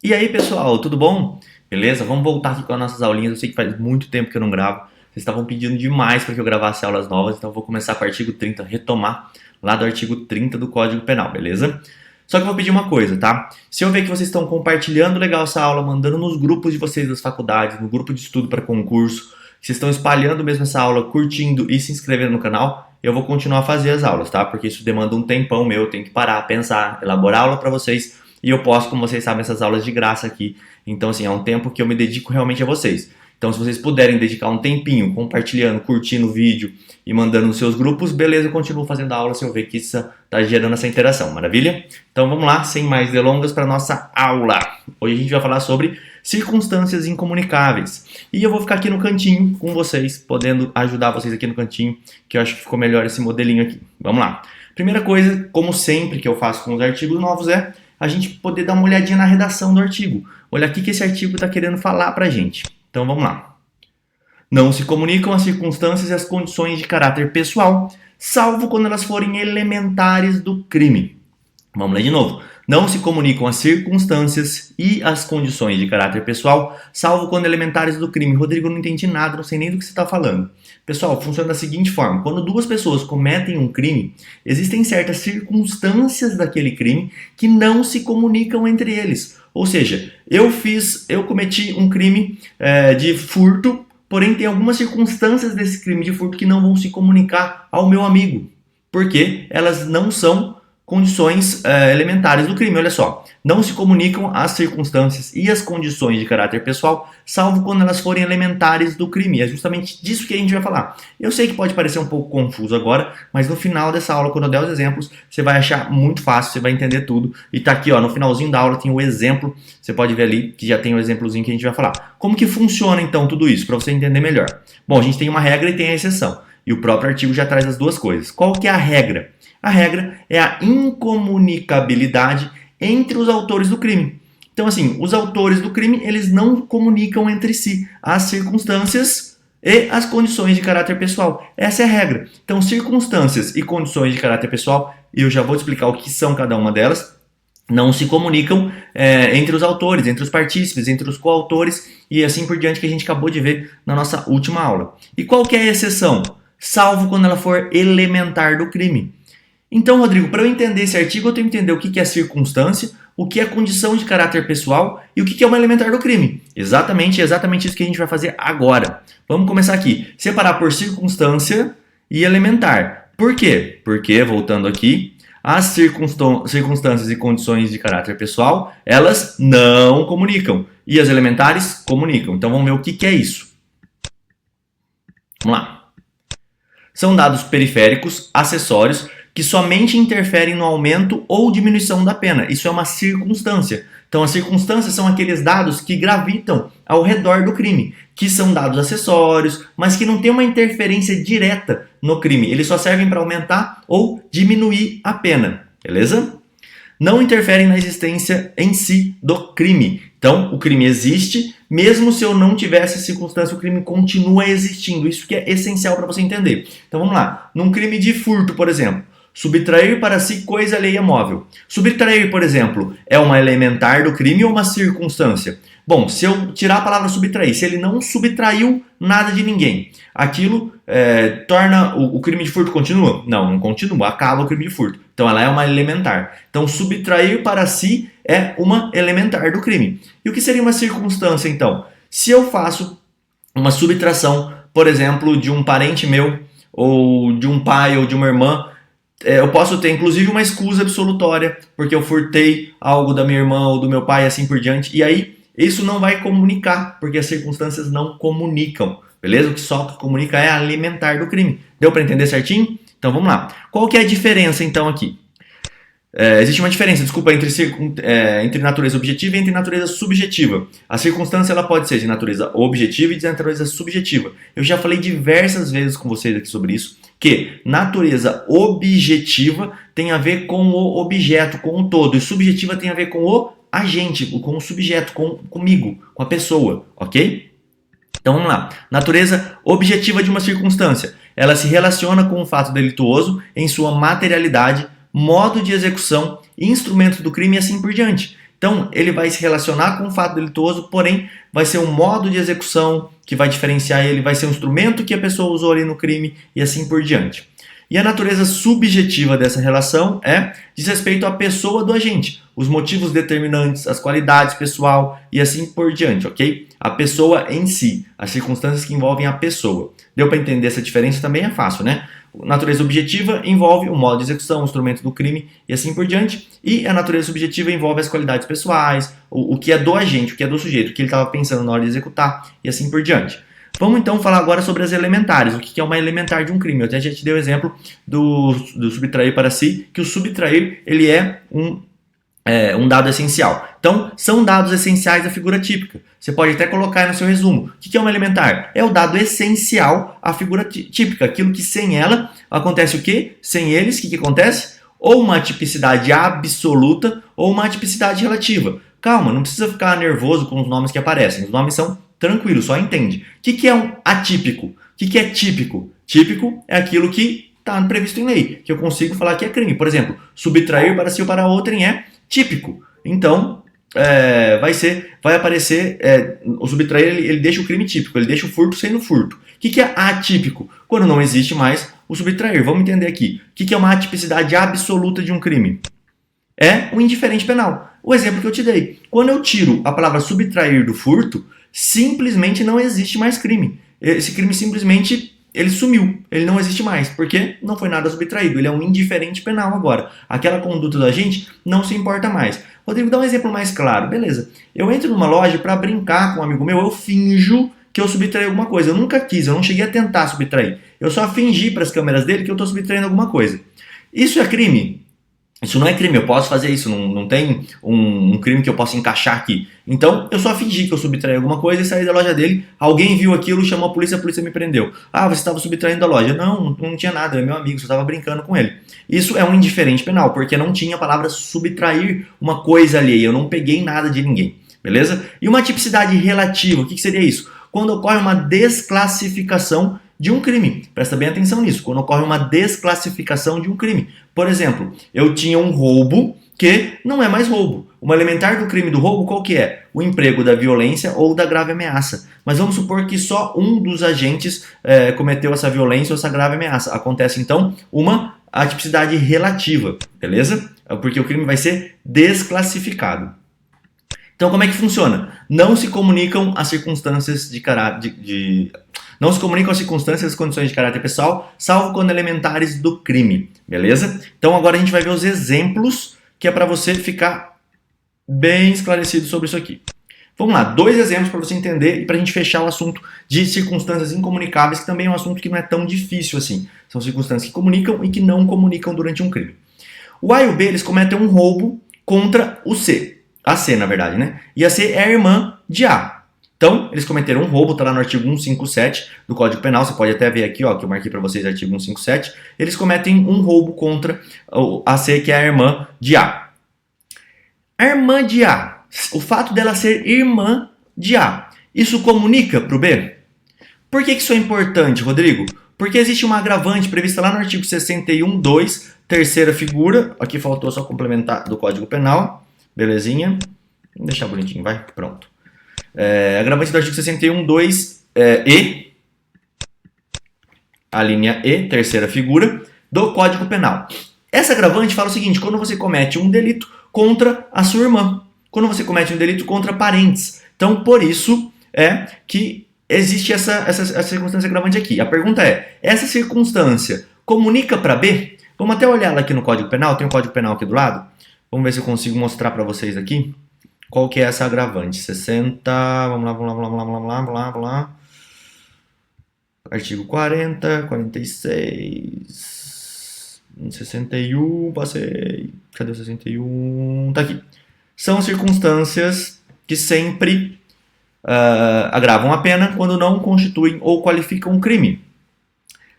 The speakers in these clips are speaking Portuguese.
E aí, pessoal, tudo bom? Beleza? Vamos voltar aqui com as nossas aulinhas. Eu sei que faz muito tempo que eu não gravo. Vocês estavam pedindo demais para que eu gravasse aulas novas, então eu vou começar com o artigo 30, retomar lá do artigo 30 do Código Penal, beleza? Só que eu vou pedir uma coisa, tá? Se eu ver que vocês estão compartilhando legal essa aula, mandando nos grupos de vocês das faculdades, no grupo de estudo para concurso, que vocês estão espalhando mesmo essa aula, curtindo e se inscrevendo no canal, eu vou continuar a fazer as aulas, tá? Porque isso demanda um tempão meu, eu tenho que parar, pensar, elaborar aula para vocês. E eu posto, como vocês sabem, essas aulas de graça aqui. Então, assim, é um tempo que eu me dedico realmente a vocês. Então, se vocês puderem dedicar um tempinho compartilhando, curtindo o vídeo e mandando nos seus grupos, beleza, eu continuo fazendo a aula se eu ver que isso está gerando essa interação, maravilha? Então, vamos lá, sem mais delongas, para a nossa aula. Hoje a gente vai falar sobre circunstâncias incomunicáveis. E eu vou ficar aqui no cantinho com vocês, podendo ajudar vocês aqui no cantinho, que eu acho que ficou melhor esse modelinho aqui. Vamos lá. Primeira coisa, como sempre que eu faço com os artigos novos, é a gente poder dar uma olhadinha na redação do artigo. Olha aqui que esse artigo está querendo falar para a gente. Então vamos lá. Não se comunicam as circunstâncias e as condições de caráter pessoal, salvo quando elas forem elementares do crime. Vamos ler de novo. Não se comunicam as circunstâncias e as condições de caráter pessoal, salvo quando elementares do crime. Rodrigo, eu não entendi nada, não sei nem do que você está falando. Pessoal, funciona da seguinte forma. Quando duas pessoas cometem um crime, existem certas circunstâncias daquele crime que não se comunicam entre eles. Ou seja, eu cometi um crime de furto, porém tem algumas circunstâncias desse crime de furto que não vão se comunicar ao meu amigo, porque elas não são condições elementares do crime. Olha só, não se comunicam as circunstâncias e as condições de caráter pessoal, salvo quando elas forem elementares do crime. É justamente disso que a gente vai falar. Eu sei que pode parecer um pouco confuso agora, mas no final dessa aula, quando eu der os exemplos, você vai achar muito fácil, você vai entender tudo. E tá aqui, ó, no finalzinho da aula tem o exemplo, você pode ver ali que já tem o exemplozinho que a gente vai falar. Como que funciona então tudo isso, para você entender melhor? Bom, a gente tem uma regra e tem a exceção. E o próprio artigo já traz as duas coisas. Qual que é a regra? A regra é a incomunicabilidade entre os autores do crime. Então, assim, os autores do crime, eles não comunicam entre si as circunstâncias e as condições de caráter pessoal. Essa é a regra. Então, circunstâncias e condições de caráter pessoal, eu já vou te explicar o que são cada uma delas, não se comunicam entre os autores, entre os partícipes, entre os coautores e assim por diante que a gente acabou de ver na nossa última aula. E qual que é a exceção? Salvo quando ela for elementar do crime. Então, Rodrigo, para eu entender esse artigo, eu tenho que entender o que é circunstância, o que é condição de caráter pessoal e o que é uma elementar do crime. Exatamente isso que a gente vai fazer agora. Vamos começar aqui. Separar por circunstância e elementar. Por quê? Porque, voltando aqui, as circunstâncias e condições de caráter pessoal, elas não comunicam. E as elementares comunicam. Então, vamos ver o que é isso. Vamos lá. São dados periféricos, acessórios, que somente interferem no aumento ou diminuição da pena. Isso é uma circunstância. Então, as circunstâncias são aqueles dados que gravitam ao redor do crime, que são dados acessórios, mas que não têm uma interferência direta no crime. Eles só servem para aumentar ou diminuir a pena, beleza? Não interferem na existência em si do crime. Então, o crime existe, mesmo se eu não tivesse circunstância, o crime continua existindo. Isso que é essencial para você entender. Então, vamos lá. Num crime de furto, por exemplo, subtrair para si coisa alheia móvel. Subtrair, por exemplo, é uma elementar do crime ou uma circunstância? Bom, se eu tirar a palavra subtrair, se ele não subtraiu nada de ninguém, aquilo torna o crime de furto continua? Não continua, acaba o crime de furto. Então ela é uma elementar. Então subtrair para si é uma elementar do crime. E o que seria uma circunstância então? Se eu faço uma subtração, por exemplo, de um parente meu, ou de um pai ou de uma irmã, eu posso ter inclusive uma escusa absolutória, porque eu furtei algo da minha irmã ou do meu pai, assim por diante, e aí isso não vai comunicar, porque as circunstâncias não comunicam, beleza? O que só comunica é alimentar do crime. Deu para entender certinho? Então vamos lá. Qual que é a diferença então aqui? Existe uma diferença, desculpa, entre natureza objetiva e entre natureza subjetiva. A circunstância ela pode ser de natureza objetiva e de natureza subjetiva. Eu já falei diversas vezes com vocês aqui sobre isso, que natureza objetiva tem a ver com o objeto, com o todo, e subjetiva tem a ver com o agente, com o subjeto, comigo, com a pessoa, ok? Então vamos lá. Natureza objetiva de uma circunstância. Ela se relaciona com o fato delituoso em sua materialidade, modo de execução, instrumentos do crime e assim por diante. Então, ele vai se relacionar com o fato delituoso, porém, vai ser um modo de execução que vai diferenciar ele, vai ser um instrumento que a pessoa usou ali no crime e assim por diante. E a natureza subjetiva dessa relação diz respeito à pessoa do agente, os motivos determinantes, as qualidades pessoal e assim por diante, ok? A pessoa em si, as circunstâncias que envolvem a pessoa. Deu para entender essa diferença? Também é fácil, né? Natureza objetiva envolve o modo de execução, o instrumento do crime e assim por diante. E a natureza subjetiva envolve as qualidades pessoais, o que é do agente, o que é do sujeito, o que ele estava pensando na hora de executar e assim por diante. Vamos então falar agora sobre as elementares, o que é uma elementar de um crime. Eu até já te dei o exemplo do subtrair para si, que o subtrair ele é um dado essencial. Então, são dados essenciais da figura típica. Você pode até colocar aí no seu resumo. O que é uma elementar? É o dado essencial à figura típica. Aquilo que sem ela acontece o quê? Sem eles, o que acontece? Ou uma tipicidade absoluta ou uma tipicidade relativa. Calma, não precisa ficar nervoso com os nomes que aparecem. Os nomes são tranquilos, só entende. O que é um atípico? O que é típico? Típico é aquilo que está previsto em lei, que eu consigo falar que é crime. Por exemplo, subtrair para si ou para outrem é típico. Então, vai aparecer, o subtrair ele deixa o crime típico, ele deixa o furto sendo furto. O que é atípico? Quando não existe mais o subtrair. Vamos entender aqui. O que é uma atipicidade absoluta de um crime? É o indiferente penal. O exemplo que eu te dei. Quando eu tiro a palavra subtrair do furto, simplesmente não existe mais crime. Esse crime simplesmente ele sumiu, ele não existe mais, porque não foi nada subtraído, ele é um indiferente penal agora. Aquela conduta da gente não se importa mais. Rodrigo, dá um exemplo mais claro. Beleza, eu entro numa loja para brincar com um amigo meu, eu finjo que eu subtraí alguma coisa. Eu nunca quis, eu não cheguei a tentar subtrair. Eu só fingi para as câmeras dele que eu estou subtraindo alguma coisa. Isso é crime? Isso não é crime, eu posso fazer isso, não tem um crime que eu possa encaixar aqui. Então, eu só fingi que eu subtraí alguma coisa e saí da loja dele, alguém viu aquilo, chamou a polícia me prendeu. Ah, você estava subtraindo da loja. Não tinha nada, é meu amigo, só estava brincando com ele. Isso é um indiferente penal, porque não tinha a palavra subtrair uma coisa alheia, eu não peguei nada de ninguém, beleza? E uma tipicidade relativa, o que seria isso? Quando ocorre uma desclassificação de um crime. Presta bem atenção nisso. Quando ocorre uma desclassificação de um crime. Por exemplo, eu tinha um roubo que não é mais roubo. Uma elementar do crime do roubo qual que é? O emprego da violência ou da grave ameaça. Mas vamos supor que só um dos agentes cometeu essa violência ou essa grave ameaça. Acontece então uma atipicidade relativa, beleza? Porque o crime vai ser desclassificado. Então, como é que funciona? Não se comunicam as circunstâncias não se comunicam as circunstâncias e as condições de caráter pessoal, salvo quando elementares do crime, beleza? Então, agora a gente vai ver os exemplos que é para você ficar bem esclarecido sobre isso aqui. Vamos lá, 2 exemplos para você entender e para a gente fechar o assunto de circunstâncias incomunicáveis, que também é um assunto que não é tão difícil assim. São circunstâncias que comunicam e que não comunicam durante um crime. O A e o B, eles cometem um roubo contra o C. A C, na verdade, né? E a C é a irmã de A. Então, eles cometeram um roubo, está lá no artigo 157 do Código Penal, você pode até ver aqui, ó, que eu marquei para vocês, artigo 157. Eles cometem um roubo contra a C, que é a irmã de A. A irmã de A, o fato dela ser irmã de A, isso comunica para o B? Por que isso é importante, Rodrigo? Porque existe uma agravante prevista lá no artigo 61.2, terceira figura, aqui faltou só complementar do Código Penal, belezinha, vamos deixar bonitinho, vai, pronto. Agravante do artigo 61.2 E, a linha E, terceira figura, do Código Penal. Essa agravante fala o seguinte: quando você comete um delito contra a sua irmã, quando você comete um delito contra parentes. Então, por isso que existe essa circunstância agravante aqui. A pergunta é, essa circunstância comunica para B? Vamos até olhar ela aqui no Código Penal, tem o Código Penal aqui do lado. Vamos ver se eu consigo mostrar para vocês aqui. Qual que é essa agravante? 60, vamos lá. Artigo 40, 46, 61, passei. Cadê o 61? Tá aqui. São circunstâncias que sempre agravam a pena quando não constituem ou qualificam um crime.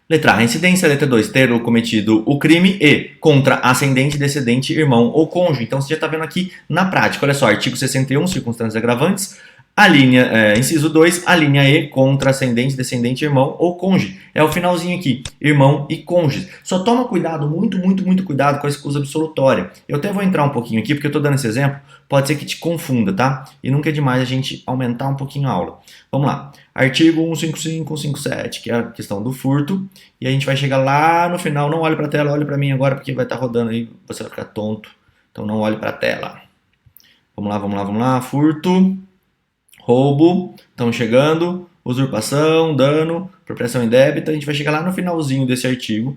Letra A, reincidência. Letra 2, ter cometido o crime. E, contra ascendente, descendente, irmão ou cônjuge. Então, você já está vendo aqui na prática. Olha só, artigo 61, circunstâncias agravantes. Inciso 2, a linha E, contra, ascendente, descendente, irmão ou cônjuge. É o finalzinho aqui, irmão e cônjuge. Só toma cuidado, muito cuidado com a escusa absolutória. Eu até vou entrar um pouquinho aqui, porque eu estou dando esse exemplo, pode ser que te confunda, tá? E nunca é demais a gente aumentar um pouquinho a aula. Vamos lá. Artigo 155, 157, que é a questão do furto. E a gente vai chegar lá no final. Não olhe para a tela, olhe para mim agora, porque vai estar rodando aí, você vai ficar tonto. Então não olhe para a tela. Vamos lá. Furto. Roubo, estamos chegando, usurpação, dano, apropriação indébita, a gente vai chegar lá no finalzinho desse artigo.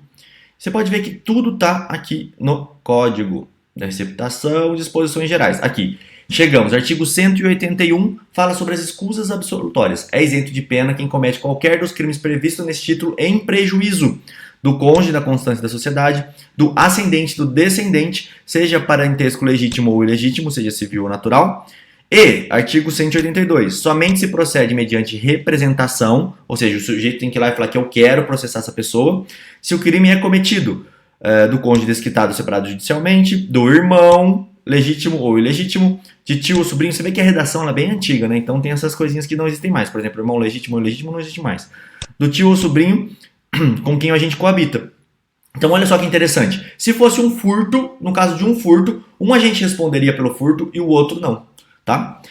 Você pode ver que tudo está aqui no Código da Receptação e Disposições Gerais. Aqui, chegamos, artigo 181, fala sobre as escusas absolutórias. É isento de pena quem comete qualquer dos crimes previstos nesse título em prejuízo do cônjuge, da constância da sociedade, do ascendente, do descendente, seja parentesco legítimo ou ilegítimo, seja civil ou natural. E, artigo 182, somente se procede mediante representação, ou seja, o sujeito tem que ir lá e falar que eu quero processar essa pessoa, se o crime é cometido do cônjuge desquitado separado judicialmente, do irmão legítimo ou ilegítimo, de tio ou sobrinho. Você vê que a redação ela é bem antiga, né? Então tem essas coisinhas que não existem mais. Por exemplo, irmão legítimo ou ilegítimo não existe mais. Do tio ou sobrinho com quem a gente coabita. Então olha só que interessante. Se fosse um furto, no caso de um furto, um agente responderia pelo furto e o outro não. Tá?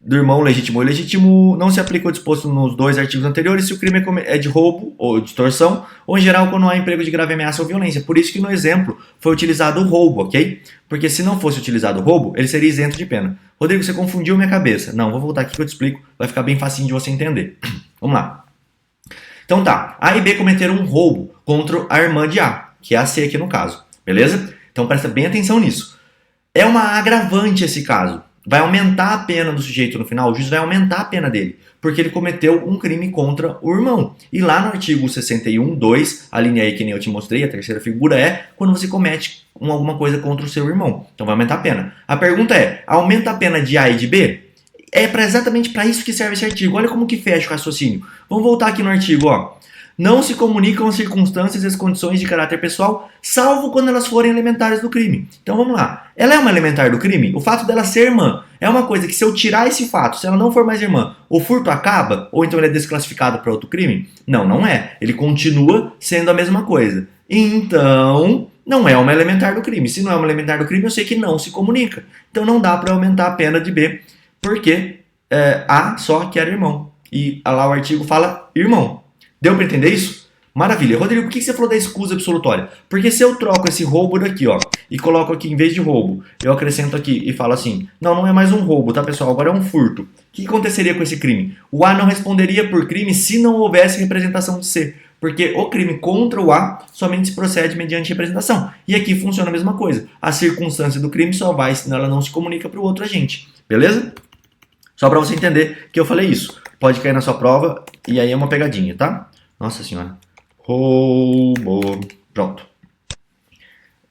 Do irmão legítimo ou ilegítimo não se aplica o disposto nos dois artigos anteriores se o crime é de roubo ou de extorsão, ou em geral quando há emprego de grave ameaça ou violência. Por isso que no exemplo foi utilizado o roubo, ok? Porque se não fosse utilizado o roubo, ele seria isento de pena. Rodrigo, você confundiu minha cabeça. Não, vou voltar aqui que eu te explico, vai ficar bem facinho de você entender. Vamos lá. Então tá, A e B cometeram um roubo contra a irmã de A, que é a C aqui no caso, beleza? Então presta bem atenção nisso. É uma agravante esse caso. Vai aumentar a pena do sujeito no final, o juiz vai aumentar a pena dele, porque ele cometeu um crime contra o irmão. E lá no artigo 61.2, a linha aí que nem eu te mostrei, a terceira figura é quando você comete alguma coisa contra o seu irmão. Então vai aumentar a pena. A pergunta é, aumenta a pena de A e de B? É exatamente para isso que serve esse artigo. Olha como que fecha o raciocínio. Vamos voltar aqui no artigo, ó. Não se comunicam as circunstâncias e as condições de caráter pessoal, salvo quando elas forem elementares do crime. Então vamos lá. Ela é uma elementar do crime? O fato dela ser irmã é uma coisa que se eu tirar esse fato, se ela não for mais irmã, o furto acaba? Ou então ele é desclassificado para outro crime? Não, não é. Ele continua sendo a mesma coisa. Então, não é uma elementar do crime. Se não é uma elementar do crime, eu sei que não se comunica. Então não dá para aumentar a pena de B, porque A só que era irmão. E lá o artigo fala irmão. Deu para entender isso? Maravilha. Rodrigo, por que você falou da escusa absolutória? Porque se eu troco esse roubo daqui, ó, e coloco aqui, em vez de roubo, eu acrescento aqui e falo assim, não é mais um roubo, tá, pessoal? Agora é um furto. O que aconteceria com esse crime? O A não responderia por crime se não houvesse representação de C. Porque o crime contra o A somente se procede mediante representação. E aqui funciona a mesma coisa. A circunstância do crime só vai se ela não se comunica para o outro agente. Beleza? Só para você entender que eu falei isso. Pode cair na sua prova e aí é uma pegadinha, tá? Nossa senhora. Roubo. Pronto.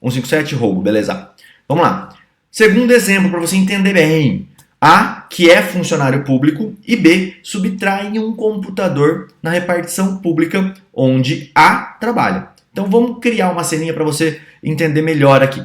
157, roubo. Beleza. Vamos lá. Segundo exemplo, para você entender bem. A, que é funcionário público, e B, subtrai um computador na repartição pública onde A trabalha. Então vamos criar uma ceninha para você entender melhor aqui.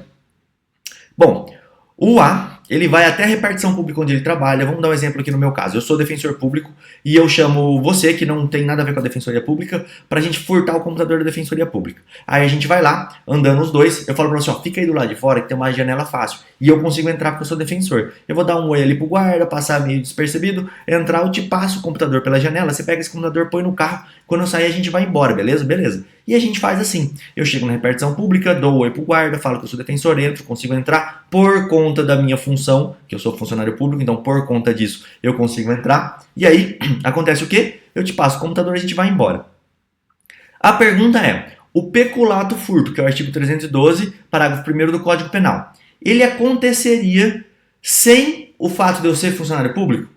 Bom, o A, ele vai até a repartição pública onde ele trabalha. Vamos dar um exemplo aqui no meu caso. Eu sou defensor público e eu chamo você, que não tem nada a ver com a defensoria pública, pra gente furtar o computador da defensoria pública. Aí a gente vai lá, andando os dois, eu falo pra você, ó, fica aí do lado de fora que tem uma janela fácil. E eu consigo entrar porque eu sou defensor. Eu vou dar um oi ali pro guarda, passar meio despercebido, entrar, eu te passo o computador pela janela, você pega esse computador, põe no carro, quando eu sair a gente vai embora, beleza? Beleza. E a gente faz assim, eu chego na repartição pública, dou um oi pro guarda, falo que eu sou defensor, entro, consigo entrar por conta da minha função, que eu sou funcionário público, então por conta disso eu consigo entrar. E aí, acontece o quê? Eu te passo o computador e a gente vai embora. A pergunta é, o peculato furto, que é o artigo 312, parágrafo 1º do Código Penal, ele aconteceria sem o fato de eu ser funcionário público?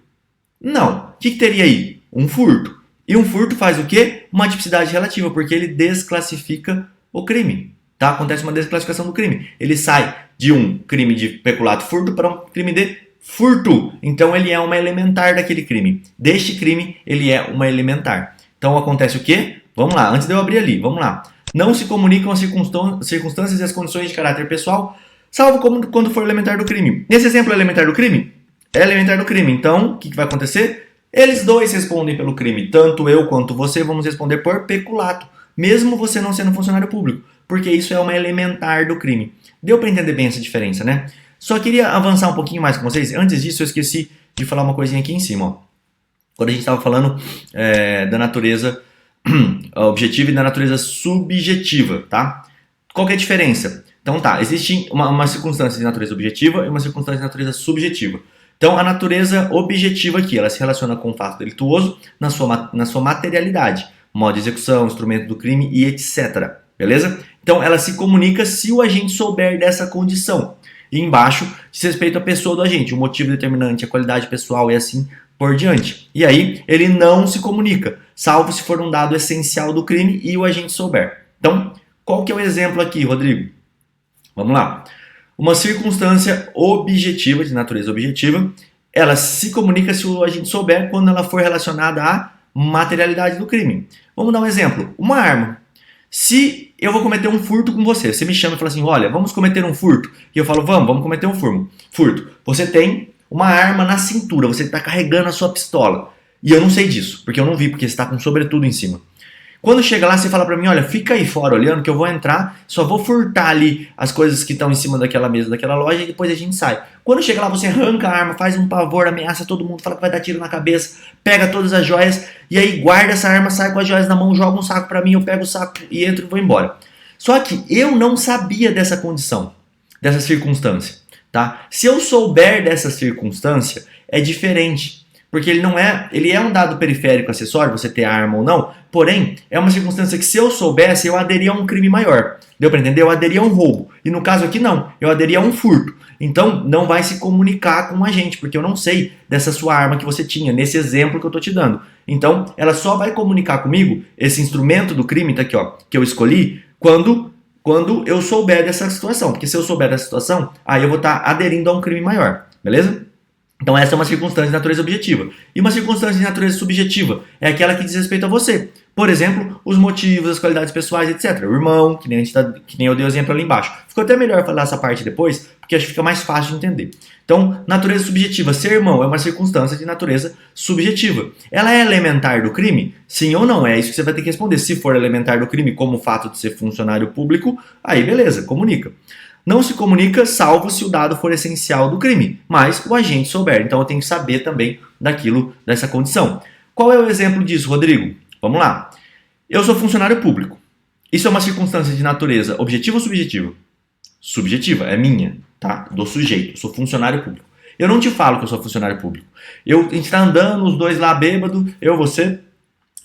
Não. O que teria aí? Um furto. E um furto faz o quê? Uma tipicidade relativa, porque ele desclassifica o crime. Tá? Acontece uma desclassificação do crime. Ele sai de um crime de peculato furto para um crime de furto. Então ele é uma elementar daquele crime. Deste crime, ele é uma elementar. Então acontece o quê? Vamos lá, antes de eu abrir ali, vamos lá. Não se comunicam as circunstâncias e as condições de caráter pessoal, salvo quando for elementar do crime. Nesse exemplo elementar do crime, É elementar do crime. Então, o que vai acontecer? Eles dois respondem pelo crime. Tanto eu quanto você vamos responder por peculato, mesmo você não sendo funcionário público, porque isso é uma elementar do crime. Deu para entender bem essa diferença, né? Só queria avançar um pouquinho mais com vocês. Antes disso, eu esqueci de falar uma coisinha aqui em cima. Ó. Quando a gente estava falando da natureza objetiva e da natureza subjetiva, tá? Qual que é a diferença? Então tá, existe uma circunstância de natureza objetiva e uma circunstância de natureza subjetiva. Então a natureza objetiva aqui, ela se relaciona com o fato delituoso na sua materialidade, modo de execução, instrumento do crime e etc. Beleza? Então ela se comunica se o agente souber dessa condição. E embaixo diz respeito à pessoa do agente, o motivo determinante, a qualidade pessoal e assim por diante. E aí ele não se comunica, salvo se for um dado essencial do crime e o agente souber. Então, qual que é o exemplo aqui, Rodrigo? Vamos lá. Uma circunstância objetiva, de natureza objetiva, ela se comunica se o agente souber quando ela for relacionada à materialidade do crime. Vamos dar um exemplo. Uma arma. Se eu vou cometer um furto com você, você me chama e fala assim, olha, vamos cometer um furto. E eu falo, vamos cometer um furto. Você tem uma arma na cintura, você está carregando a sua pistola. E eu não sei disso, porque eu não vi, porque você está com sobretudo em cima. Quando chega lá, você fala pra mim, olha, fica aí fora olhando que eu vou entrar, só vou furtar ali as coisas que estão em cima daquela mesa, daquela loja e depois a gente sai. Quando chega lá, você arranca a arma, faz um pavor, ameaça todo mundo, fala que vai dar tiro na cabeça, pega todas as joias e aí guarda essa arma, sai com as joias na mão, joga um saco pra mim, eu pego o saco e entro e vou embora. Só que eu não sabia dessa condição, dessa circunstância, tá? Se eu souber dessa circunstância, é diferente. Porque ele é um dado periférico acessório, você ter arma ou não, porém, é uma circunstância que se eu soubesse, eu aderia a um crime maior. Deu para entender? Eu aderia a um roubo. E no caso aqui não, eu aderia a um furto. Então, não vai se comunicar com a gente, porque eu não sei dessa sua arma que você tinha, nesse exemplo que eu tô te dando. Então, ela só vai comunicar comigo, esse instrumento do crime, tá aqui ó, que eu escolhi, quando eu souber dessa situação. Porque se eu souber dessa situação, aí eu vou estar aderindo a um crime maior. Beleza? Então essa é uma circunstância de natureza objetiva. E uma circunstância de natureza subjetiva é aquela que diz respeito a você. Por exemplo, os motivos, as qualidades pessoais, etc. O irmão, que nem eu dei o exemplo ali embaixo. Ficou até melhor falar essa parte depois, porque acho que fica mais fácil de entender. Então, natureza subjetiva. Ser irmão é uma circunstância de natureza subjetiva. Ela é elementar do crime? Sim ou não? É isso que você vai ter que responder. Se for elementar do crime, como o fato de ser funcionário público, aí beleza, comunica. Não se comunica salvo se o dado for essencial do crime, mas o agente souber. Então eu tenho que saber também dessa condição. Qual é o exemplo disso, Rodrigo? Vamos lá. Eu sou funcionário público. Isso é uma circunstância de natureza objetiva ou subjetiva? Subjetiva, é minha, tá? Do sujeito, eu sou funcionário público. Eu não te falo que eu sou funcionário público. A gente tá andando, os dois lá bêbado, eu, você,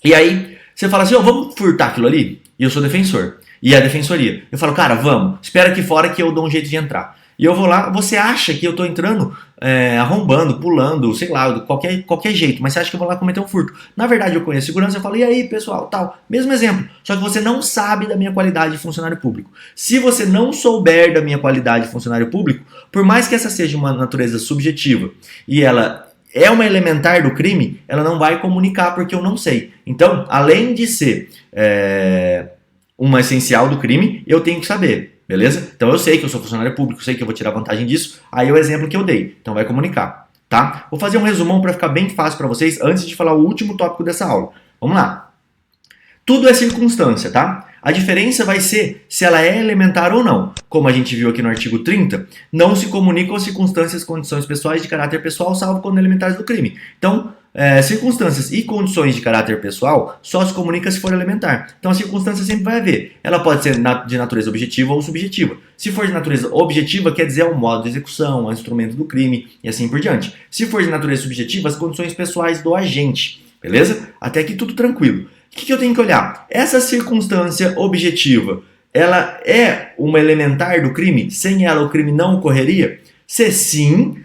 e aí você fala assim, vamos furtar aquilo ali? E eu sou defensor. E a defensoria. Eu falo, cara, vamos, espera aqui fora que eu dou um jeito de entrar. E eu vou lá, você acha que eu tô entrando arrombando, pulando, sei lá, qualquer jeito, mas você acha que eu vou lá cometer um furto. Na verdade, eu conheço segurança, eu falo, e aí, pessoal, tal. Mesmo exemplo, só que você não sabe da minha qualidade de funcionário público. Se você não souber da minha qualidade de funcionário público, por mais que essa seja uma natureza subjetiva e ela é uma elementar do crime, ela não vai comunicar porque eu não sei. Então, além de ser uma essencial do crime, eu tenho que saber, beleza? Então eu sei que eu sou funcionário público, sei que eu vou tirar vantagem disso, aí é o exemplo que eu dei, então vai comunicar, tá? Vou fazer um resumão para ficar bem fácil para vocês antes de falar o último tópico dessa aula. Vamos lá. Tudo é circunstância, tá? A diferença vai ser se ela é elementar ou não. Como a gente viu aqui no artigo 30, não se comunicam as circunstâncias e condições pessoais de caráter pessoal, salvo quando elementares do crime. Então, circunstâncias e condições de caráter pessoal só se comunica se for elementar. Então a circunstância sempre vai haver. Ela pode ser de natureza objetiva ou subjetiva. Se for de natureza objetiva, quer dizer o modo de execução, o instrumento do crime e assim por diante. Se for de natureza subjetiva, as condições pessoais do agente. Beleza? Até aqui tudo tranquilo. O que eu tenho que olhar? Essa circunstância objetiva, ela é uma elementar do crime? Sem ela o crime não ocorreria? Se sim,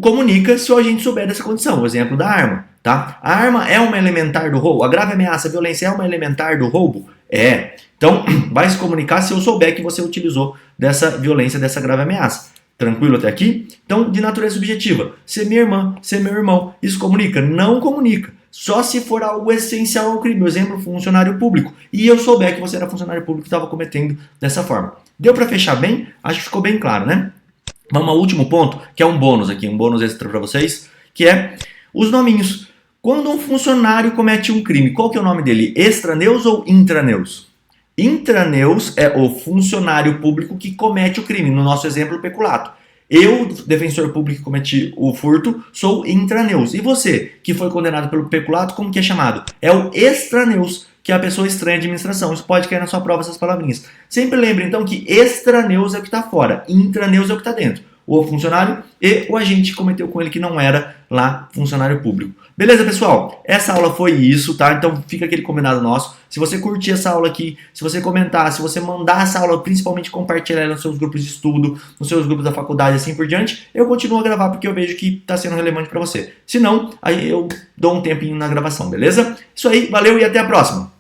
comunica se o agente souber dessa condição. O exemplo da arma, tá? A arma é uma elementar do roubo? A grave ameaça, a violência é uma elementar do roubo? É. Então, vai se comunicar se eu souber que você utilizou dessa violência, dessa grave ameaça. Tranquilo até aqui? Então, de natureza subjetiva. Ser minha irmã, ser meu irmão. Isso comunica? Não comunica. Só se for algo essencial ao crime. Por exemplo, funcionário público. E eu souber que você era funcionário público e estava cometendo dessa forma. Deu para fechar bem? Acho que ficou bem claro, né? Vamos ao último ponto, que é um bônus aqui, um bônus extra para vocês, que é os nominhos. Quando um funcionário comete um crime, qual que é o nome dele? Extraneus ou intraneus? Intraneus é o funcionário público que comete o crime, no nosso exemplo, o peculato. Eu, defensor público que cometi o furto, sou intraneus. E você, que foi condenado pelo peculato, como que é chamado? É o extraneus, que é a pessoa estranha de administração. Isso pode cair na sua prova, essas palavrinhas. Sempre lembre, então, que extraneus é o que está fora, intraneus é o que está dentro. O funcionário e o agente que cometeu com ele que não era lá funcionário público. Beleza, pessoal? Essa aula foi isso, tá? Então fica aquele combinado nosso. Se você curtir essa aula aqui, se você comentar, se você mandar essa aula, principalmente compartilhar ela nos seus grupos de estudo, nos seus grupos da faculdade, assim por diante, eu continuo a gravar porque eu vejo que está sendo relevante para você. Se não, aí eu dou um tempinho na gravação, beleza? Isso aí, valeu e até a próxima!